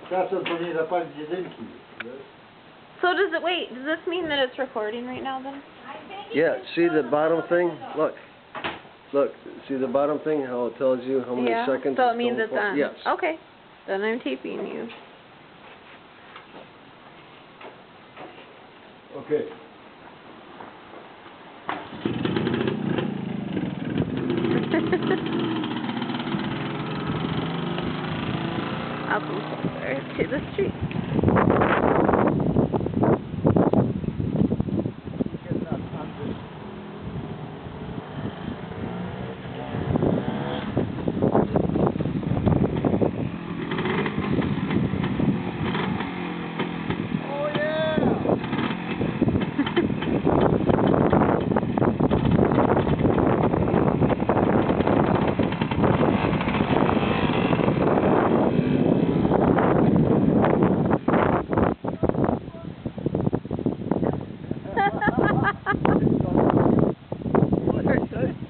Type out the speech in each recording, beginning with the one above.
Czasem to nie zapalić jedynki. So does it, wait, does this mean that it's recording right now then? Yeah, see the bottom thing? Look. Look, see the bottom thing, how it tells you how many seconds so it's it means going it's for? on. Yes. Okay, then I'm taping you. Okay. I'll come closer to the street.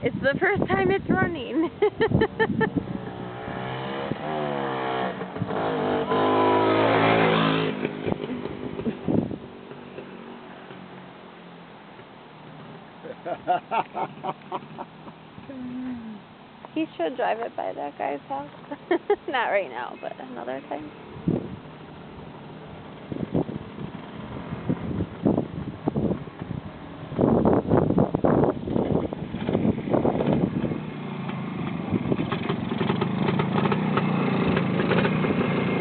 It's the first time it's running. He should drive it by that guy's house. Not right now, but another time.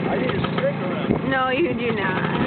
I need a stick around. No, you do not.